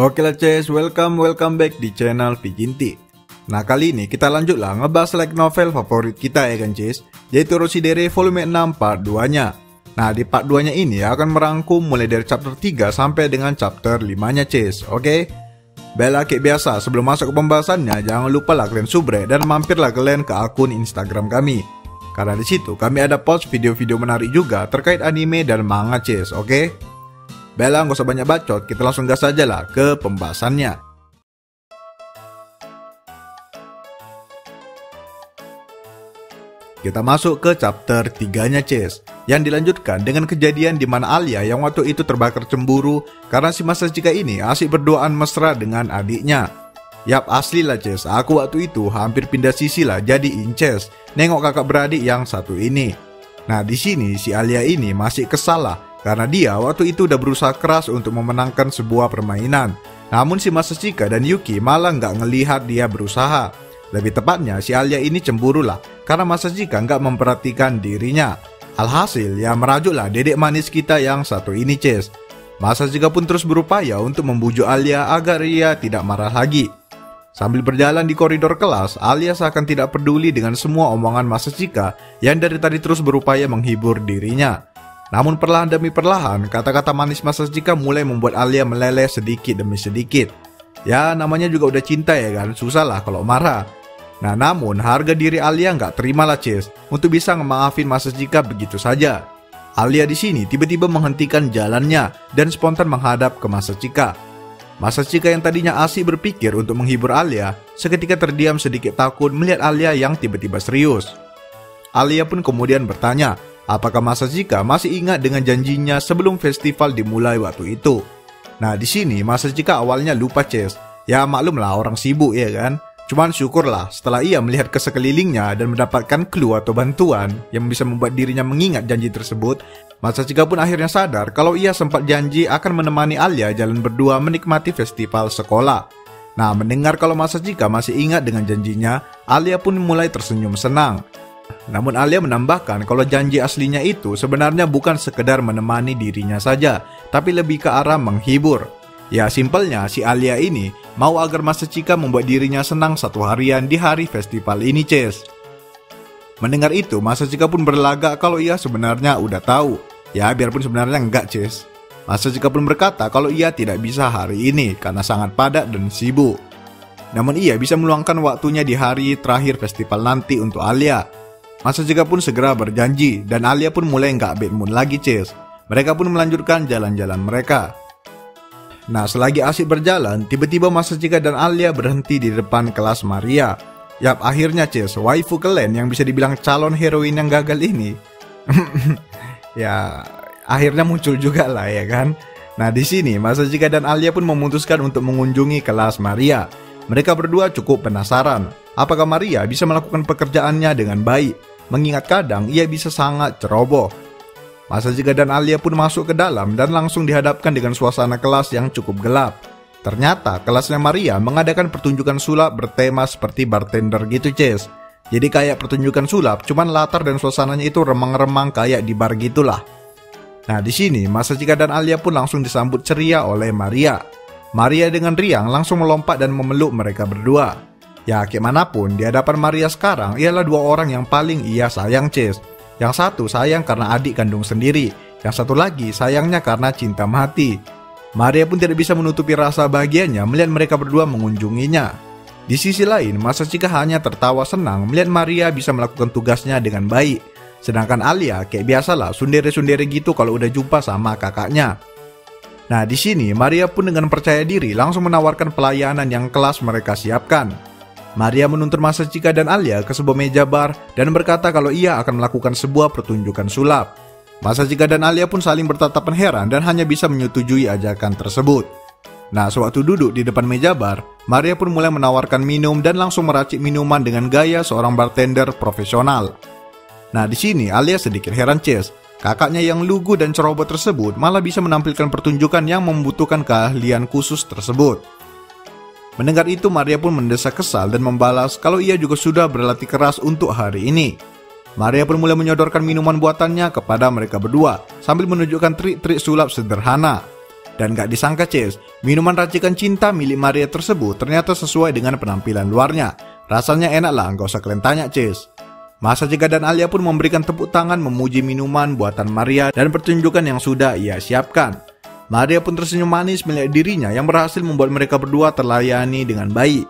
Oke lah Ces, welcome back di channel Vijinti. Nah kali ini kita lanjut lah ngebahas light novel favorit kita ya kan Ces, yaitu Rossidere volume 6 part 2 nya. Nah di part 2 nya ini akan merangkum mulai dari chapter 3 sampai dengan chapter 5 nya Ces, oke? Baiklah kayak biasa, sebelum masuk ke pembahasannya jangan lupa lah kalian subrek dan mampirlah kalian ke akun Instagram kami. Karena di situ kami ada post video-video menarik juga terkait anime dan manga Ces, oke? Baiklah, nggak usah banyak bacot, kita langsung gas aja lah ke pembahasannya. Kita masuk ke chapter 3-nya Ces, yang dilanjutkan dengan kejadian di mana Alia yang waktu itu terbakar cemburu karena si Masachika ini asik berduaan mesra dengan adiknya. Yap, asli lah Ces, aku waktu itu hampir pindah sisi lah jadi inces nengok kakak beradik yang satu ini. Nah di sini si Alia ini masih kesal lah karena dia waktu itu udah berusaha keras untuk memenangkan sebuah permainan. Namun si Masachika dan Yuki malah nggak ngelihat dia berusaha. Lebih tepatnya si Alia ini cemburu lah karena Masachika nggak memperhatikan dirinya. Alhasil ya merajuklah dedek manis kita yang satu ini Ces. Masachika pun terus berupaya untuk membujuk Alia agar ia tidak marah lagi. Sambil berjalan di koridor kelas, Alia seakan tidak peduli dengan semua omongan Masachika yang dari tadi terus berupaya menghibur dirinya. Namun perlahan demi perlahan, kata-kata manis Masachika mulai membuat Alia meleleh sedikit demi sedikit. Ya namanya juga udah cinta ya kan, susah lah kalau marah. Nah namun harga diri Alia nggak terima lah Ces, untuk bisa ngemaafin Masachika begitu saja. Alia di sini tiba-tiba menghentikan jalannya dan spontan menghadap ke Masachika. Masachika yang tadinya asik berpikir untuk menghibur Alia, seketika terdiam sedikit takut melihat Alia yang tiba-tiba serius. Alia pun kemudian bertanya, apakah Masachika masih ingat dengan janjinya sebelum festival dimulai waktu itu? Nah di sini Masachika awalnya lupa Ces. Ya maklumlah orang sibuk ya kan. Cuman syukurlah setelah ia melihat ke sekelilingnya dan mendapatkan clue atau bantuan yang bisa membuat dirinya mengingat janji tersebut, Masachika pun akhirnya sadar kalau ia sempat janji akan menemani Alia jalan berdua menikmati festival sekolah. Nah mendengar kalau Masachika masih ingat dengan janjinya, Alia pun mulai tersenyum senang. Namun Alia menambahkan kalau janji aslinya itu sebenarnya bukan sekedar menemani dirinya saja, tapi lebih ke arah menghibur. Ya simpelnya si Alia ini mau agar Masachika membuat dirinya senang satu harian di hari festival ini Ces. Mendengar itu Masachika pun berlagak kalau ia sebenarnya udah tahu. Ya biarpun sebenarnya enggak Ces. Masachika pun berkata kalau ia tidak bisa hari ini karena sangat padat dan sibuk. Namun ia bisa meluangkan waktunya di hari terakhir festival nanti untuk Alia. Masachika pun segera berjanji dan Alia pun mulai nggak bad mood lagi Ces. Mereka pun melanjutkan jalan-jalan mereka. Nah selagi asik berjalan, tiba-tiba Masachika dan Alia berhenti di depan kelas Maria. Yap akhirnya Ces, waifu kalian yang bisa dibilang calon heroin yang gagal ini ya akhirnya muncul juga lah ya kan. Nah di sini Masachika dan Alia pun memutuskan untuk mengunjungi kelas Maria. Mereka berdua cukup penasaran apakah Maria bisa melakukan pekerjaannya dengan baik, mengingat kadang ia bisa sangat ceroboh. Masachika dan Alia pun masuk ke dalam dan langsung dihadapkan dengan suasana kelas yang cukup gelap. Ternyata kelasnya Maria mengadakan pertunjukan sulap bertema seperti bartender gitu Ces. Jadi kayak pertunjukan sulap, cuman latar dan suasananya itu remang-remang kayak di bar gitulah. Nah di sini Masachika dan Alia pun langsung disambut ceria oleh Maria. Maria dengan riang langsung melompat dan memeluk mereka berdua. Ya bagaimanapun di hadapan Maria sekarang ialah dua orang yang paling ia sayang Ces. Yang satu sayang karena adik kandung sendiri, yang satu lagi sayangnya karena cinta mati. Maria pun tidak bisa menutupi rasa bahagianya melihat mereka berdua mengunjunginya. Di sisi lain, Masachika hanya tertawa senang melihat Maria bisa melakukan tugasnya dengan baik. Sedangkan Alia kayak biasalah sundere-sundere gitu kalau udah jumpa sama kakaknya. Nah di sini Maria pun dengan percaya diri langsung menawarkan pelayanan yang kelas mereka siapkan. Maria menuntun Masachika dan Alia ke sebuah meja bar dan berkata kalau ia akan melakukan sebuah pertunjukan sulap. Masachika dan Alia pun saling bertatapan heran dan hanya bisa menyetujui ajakan tersebut. Nah sewaktu duduk di depan meja bar, Maria pun mulai menawarkan minum dan langsung meracik minuman dengan gaya seorang bartender profesional. Nah di sini Alia sedikit heran Ces. Kakaknya yang lugu dan ceroboh tersebut malah bisa menampilkan pertunjukan yang membutuhkan keahlian khusus tersebut. Mendengar itu Maria pun mendesak kesal dan membalas kalau ia juga sudah berlatih keras untuk hari ini. Maria pun mulai menyodorkan minuman buatannya kepada mereka berdua sambil menunjukkan trik-trik sulap sederhana. Dan gak disangka Ces, minuman racikan cinta milik Maria tersebut ternyata sesuai dengan penampilan luarnya. Rasanya enak lah, gak usah kalian tanya Ces. Masachika dan Alia pun memberikan tepuk tangan memuji minuman buatan Maria dan pertunjukan yang sudah ia siapkan. Maria pun tersenyum manis melihat dirinya yang berhasil membuat mereka berdua terlayani dengan baik.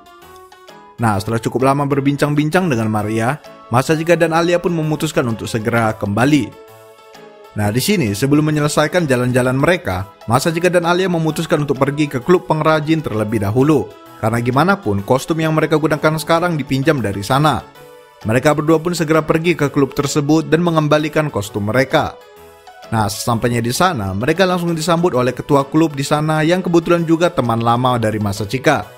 Nah, setelah cukup lama berbincang-bincang dengan Maria, Masachika dan Alia pun memutuskan untuk segera kembali. Nah, di sini sebelum menyelesaikan jalan-jalan mereka, Masachika dan Alia memutuskan untuk pergi ke klub pengrajin terlebih dahulu. Karena gimana pun, kostum yang mereka gunakan sekarang dipinjam dari sana. Mereka berdua pun segera pergi ke klub tersebut dan mengembalikan kostum mereka. Nah, sesampainya di sana, mereka langsung disambut oleh ketua klub di sana yang kebetulan juga teman lama dari Masachika.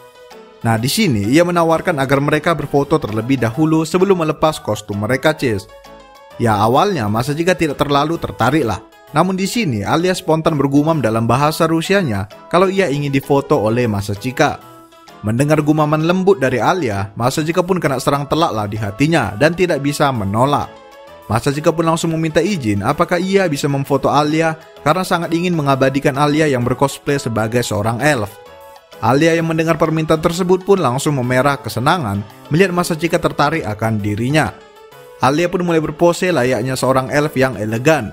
Nah, di sini ia menawarkan agar mereka berfoto terlebih dahulu sebelum melepas kostum mereka, Ces. Ya, awalnya Masachika tidak terlalu tertarik lah. Namun di sini Alia spontan bergumam dalam bahasa Rusianya kalau ia ingin difoto oleh Masachika. Mendengar gumaman lembut dari Alia, Masachika pun kena serang telak lah di hatinya dan tidak bisa menolak. Masachika pun langsung meminta izin apakah ia bisa memfoto Alia karena sangat ingin mengabadikan Alia yang bercosplay sebagai seorang elf. Alia yang mendengar permintaan tersebut pun langsung memerah kesenangan melihat Masachika tertarik akan dirinya. Alia pun mulai berpose layaknya seorang elf yang elegan.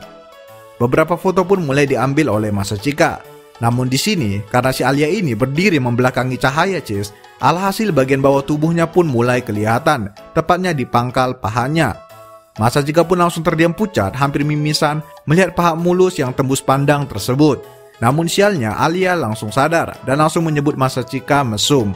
Beberapa foto pun mulai diambil oleh Masachika. Namun di sini, karena si Alia ini berdiri membelakangi cahaya Ces, alhasil bagian bawah tubuhnya pun mulai kelihatan, tepatnya di pangkal pahanya. Masachika pun langsung terdiam pucat, hampir mimisan, melihat paha mulus yang tembus pandang tersebut. Namun sialnya, Alia langsung sadar dan langsung menyebut Masachika mesum.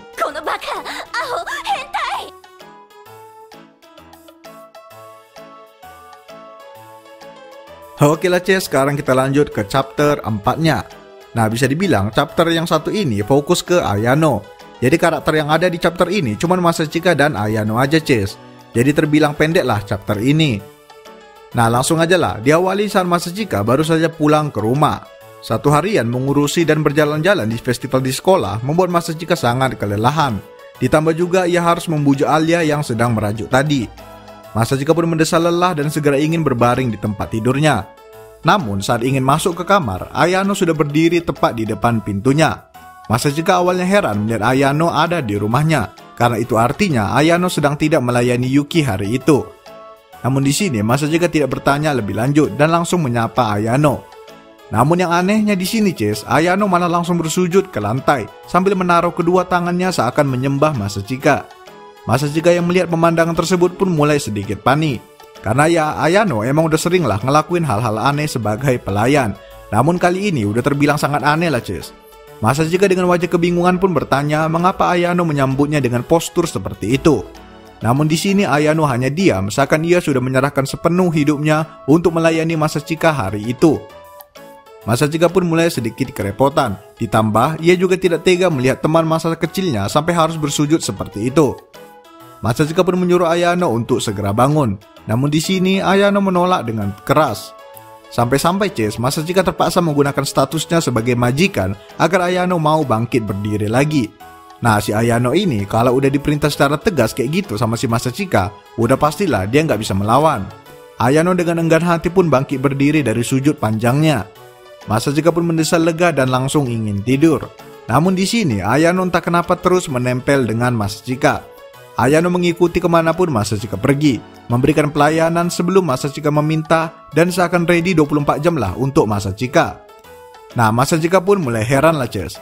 Oke lah Ces, sekarang kita lanjut ke chapter 4-nya. Nah, bisa dibilang chapter yang satu ini fokus ke Ayano. Jadi karakter yang ada di chapter ini cuma Masachika dan Ayano aja Ces. Jadi terbilang pendek lah chapter ini. Nah, langsung aja lah, diawali saat Masachika baru saja pulang ke rumah. Satu harian mengurusi dan berjalan-jalan di festival di sekolah membuat Masachika sangat kelelahan. Ditambah juga ia harus membujuk Alia yang sedang merajuk tadi. Masachika pun mendesah lelah dan segera ingin berbaring di tempat tidurnya. Namun saat ingin masuk ke kamar, Ayano sudah berdiri tepat di depan pintunya. Masachika awalnya heran melihat Ayano ada di rumahnya, karena itu artinya Ayano sedang tidak melayani Yuki hari itu. Namun di sini Masachika tidak bertanya lebih lanjut dan langsung menyapa Ayano. Namun yang anehnya di sini Ces, Ayano malah langsung bersujud ke lantai sambil menaruh kedua tangannya seakan menyembah Masachika. Masachika yang melihat pemandangan tersebut pun mulai sedikit panik. Karena ya Ayano emang udah sering lah ngelakuin hal-hal aneh sebagai pelayan. Namun kali ini udah terbilang sangat aneh lah Ces. Masachika dengan wajah kebingungan pun bertanya mengapa Ayano menyambutnya dengan postur seperti itu. Namun di sini Ayano hanya diam seakan ia sudah menyerahkan sepenuh hidupnya untuk melayani Masachika hari itu. Masachika pun mulai sedikit kerepotan. Ditambah ia juga tidak tega melihat teman masa kecilnya sampai harus bersujud seperti itu. Masachika pun menyuruh Ayano untuk segera bangun. Namun di sini Ayano menolak dengan keras. Sampai-sampai Ces, Masachika terpaksa menggunakan statusnya sebagai majikan agar Ayano mau bangkit berdiri lagi. Nah, si Ayano ini kalau udah diperintah secara tegas kayak gitu sama si Masachika, udah pastilah dia nggak bisa melawan. Ayano dengan enggan hati pun bangkit berdiri dari sujud panjangnya. Masachika pun mendesah lega dan langsung ingin tidur. Namun di sini Ayano entah kenapa terus menempel dengan Masachika. Ayano mengikuti kemanapun Masachika pergi, memberikan pelayanan sebelum Masachika meminta dan seakan ready 24 jam lah untuk Masachika. Nah, Masachika pun mulai heran lah Ces.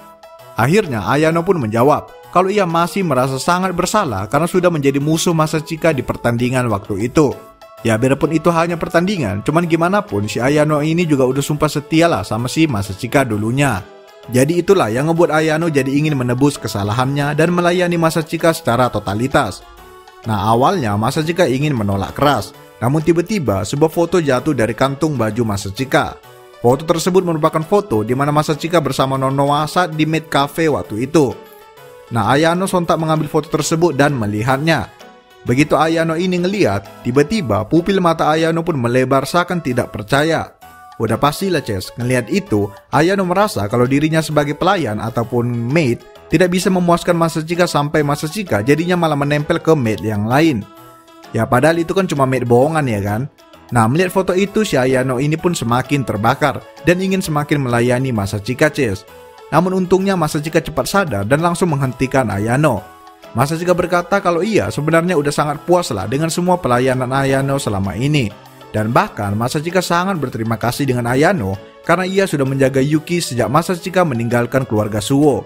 Akhirnya Ayano pun menjawab kalau ia masih merasa sangat bersalah karena sudah menjadi musuh Masachika di pertandingan waktu itu. Ya biarpun itu hanya pertandingan, cuman gimana pun si Ayano ini juga udah sumpah setia lah sama si Masachika dulunya. Jadi itulah yang ngebuat Ayano jadi ingin menebus kesalahannya dan melayani Masachika secara totalitas. Nah, awalnya Masachika ingin menolak keras, namun tiba-tiba sebuah foto jatuh dari kantung baju Masachika. Foto tersebut merupakan foto di mana Masachika bersama Nonoa saat di Maid Cafe waktu itu. Nah, Ayano sontak mengambil foto tersebut dan melihatnya. Begitu Ayano ini ngeliat, tiba-tiba pupil mata Ayano pun melebar seakan tidak percaya. Udah pastilah Ces, ngelihat itu, Ayano merasa kalau dirinya sebagai pelayan ataupun maid tidak bisa memuaskan Masachika sampai Masachika jadinya malah menempel ke maid yang lain. Ya padahal itu kan cuma maid bohongan ya kan. Nah, melihat foto itu si Ayano ini pun semakin terbakar dan ingin semakin melayani Masachika Ces. Namun untungnya Masachika cepat sadar dan langsung menghentikan Ayano. Masachika berkata kalau ia sebenarnya udah sangat puas lah dengan semua pelayanan Ayano selama ini. Dan bahkan Masachika sangat berterima kasih dengan Ayano karena ia sudah menjaga Yuki sejak Masachika meninggalkan keluarga Suwo.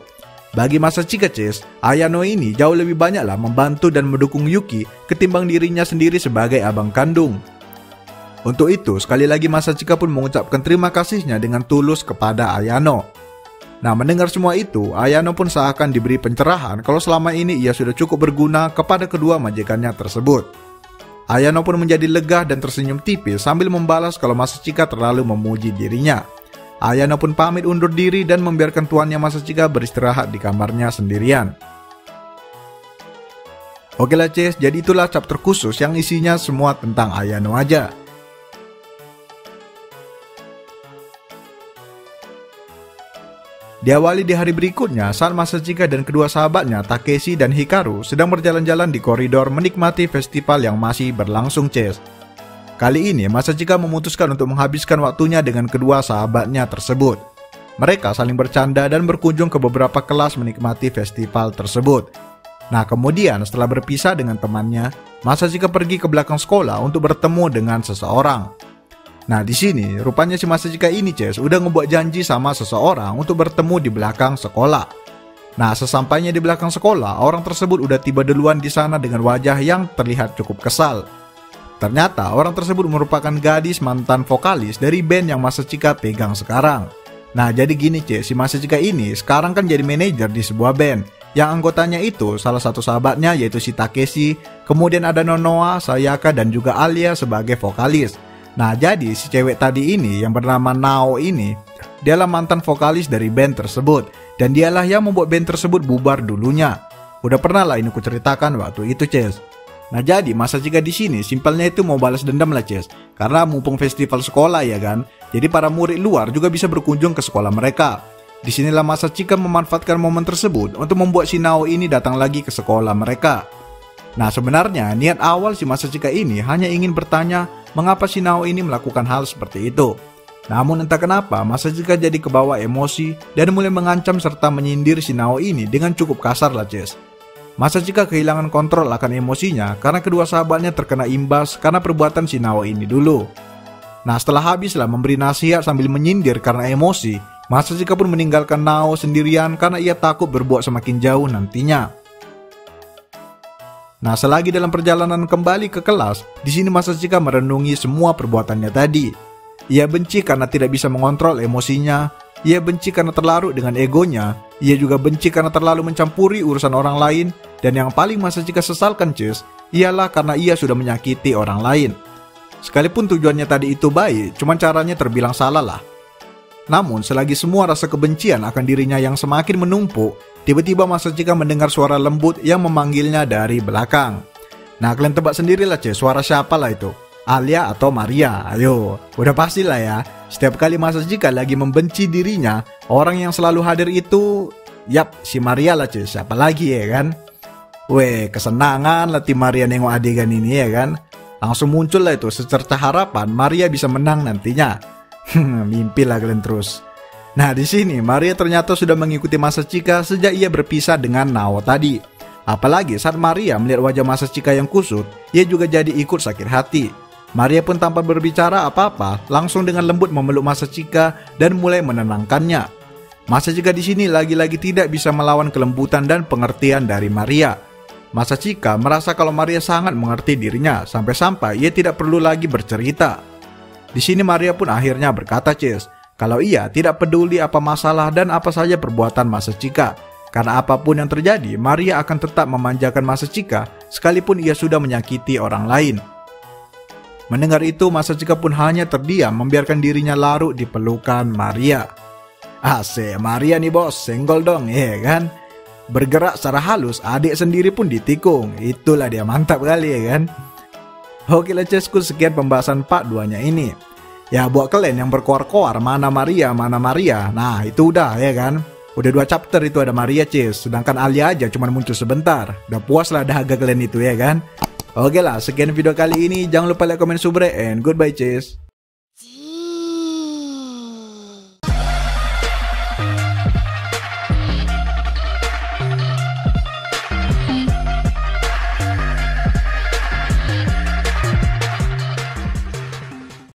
Bagi Masachika Chase, Ayano ini jauh lebih banyaklah membantu dan mendukung Yuki ketimbang dirinya sendiri sebagai abang kandung. Untuk itu, sekali lagi Masachika pun mengucapkan terima kasihnya dengan tulus kepada Ayano. Nah, mendengar semua itu, Ayano pun seakan diberi pencerahan kalau selama ini ia sudah cukup berguna kepada kedua majikannya tersebut. Ayano pun menjadi lega dan tersenyum tipis sambil membalas kalau Masachika terlalu memuji dirinya. Ayano pun pamit undur diri dan membiarkan tuannya Masachika beristirahat di kamarnya sendirian. Oke lah Ces, jadi itulah chapter khusus yang isinya semua tentang Ayano aja. Diawali di hari berikutnya saat Masachika dan kedua sahabatnya Takeshi dan Hikaru sedang berjalan-jalan di koridor menikmati festival yang masih berlangsung Ces. Kali ini Masachika memutuskan untuk menghabiskan waktunya dengan kedua sahabatnya tersebut. Mereka saling bercanda dan berkunjung ke beberapa kelas menikmati festival tersebut. Nah, kemudian setelah berpisah dengan temannya, Masachika pergi ke belakang sekolah untuk bertemu dengan seseorang. Nah, di sini rupanya si Masachika ini Ces udah ngebuat janji sama seseorang untuk bertemu di belakang sekolah. Nah, sesampainya di belakang sekolah, orang tersebut udah tiba duluan di sana dengan wajah yang terlihat cukup kesal. Ternyata orang tersebut merupakan gadis mantan vokalis dari band yang Masachika pegang sekarang. Nah, jadi gini si Masachika ini sekarang kan jadi manajer di sebuah band yang anggotanya itu salah satu sahabatnya yaitu si Takeshi, kemudian ada Nonoa, Sayaka dan juga Alia sebagai vokalis. Nah, jadi si cewek tadi ini yang bernama Nao ini dialah mantan vokalis dari band tersebut dan dialah yang membuat band tersebut bubar dulunya. Udah pernah lah ini kuceritakan waktu itu Ces. Nah, jadi Masachika di sini simpelnya itu mau balas dendam lah Ces, karena mumpung festival sekolah ya kan. Jadi para murid luar juga bisa berkunjung ke sekolah mereka. Disinilah Masachika memanfaatkan momen tersebut untuk membuat si Nao ini datang lagi ke sekolah mereka. Nah, sebenarnya niat awal si Masachika ini hanya ingin bertanya mengapa si Nao ini melakukan hal seperti itu. Namun entah kenapa Masachika jadi kebawa emosi dan mulai mengancam serta menyindir si Nao ini dengan cukup kasar lah Ces. Masachika kehilangan kontrol akan emosinya karena kedua sahabatnya terkena imbas karena perbuatan si Nao ini dulu. Nah, setelah habislah memberi nasihat sambil menyindir karena emosi, Masachika pun meninggalkan Nao sendirian karena ia takut berbuat semakin jauh nantinya. Nah, selagi dalam perjalanan kembali ke kelas, di sini Masachika merenungi semua perbuatannya tadi. Ia benci karena tidak bisa mengontrol emosinya. Ia benci karena terlarut dengan egonya. Ia juga benci karena terlalu mencampuri urusan orang lain. Dan yang paling Masachika sesalkan Ces, ialah karena ia sudah menyakiti orang lain. Sekalipun tujuannya tadi itu baik, cuman caranya terbilang salah lah. Namun selagi semua rasa kebencian akan dirinya yang semakin menumpuk, tiba-tiba Masachika mendengar suara lembut yang memanggilnya dari belakang. Nah, kalian tebak sendirilah Ces, suara siapa lah itu? Alia atau Maria? Ayo, udah pastilah ya. Setiap kali Masachika lagi membenci dirinya, orang yang selalu hadir itu, yap, si Maria lah Ces, siapa lagi ya kan? Weh, kesenangan lah tim Maria nengok adegan ini ya kan. Langsung muncul lah itu secerca harapan Maria bisa menang nantinya. Mimpi lah kalian terus. Nah, di sini Maria ternyata sudah mengikuti Masachika sejak ia berpisah dengan Nao tadi. Apalagi saat Maria melihat wajah Masachika yang kusut, ia juga jadi ikut sakit hati. Maria pun tanpa berbicara apa-apa, langsung dengan lembut memeluk Masachika dan mulai menenangkannya. Masachika di sini lagi-lagi tidak bisa melawan kelembutan dan pengertian dari Maria. Masachika merasa kalau Maria sangat mengerti dirinya sampai-sampai ia tidak perlu lagi bercerita. Di sini Maria pun akhirnya berkata Ces, kalau ia tidak peduli apa masalah dan apa saja perbuatan Masachika. Karena apapun yang terjadi, Maria akan tetap memanjakan Masachika sekalipun ia sudah menyakiti orang lain. Mendengar itu, Masachika pun hanya terdiam membiarkan dirinya larut di pelukan Maria. Asik, Maria nih bos, senggol dong, ya kan? Bergerak secara halus, adik sendiri pun ditikung. Itulah dia, mantap kali ya kan? Oke lah Cesku, sekian pembahasan part 2-nya ini. Ya buat kalian yang berkoar-koar mana Maria, nah itu udah ya kan? Udah 2 chapter itu ada Maria Ces, sedangkan Alia aja cuma muncul sebentar. Udah puas lah dahaga kalian itu ya kan? Oke lah, sekian video kali ini. Jangan lupa like, comment, subscribe, and goodbye Ces.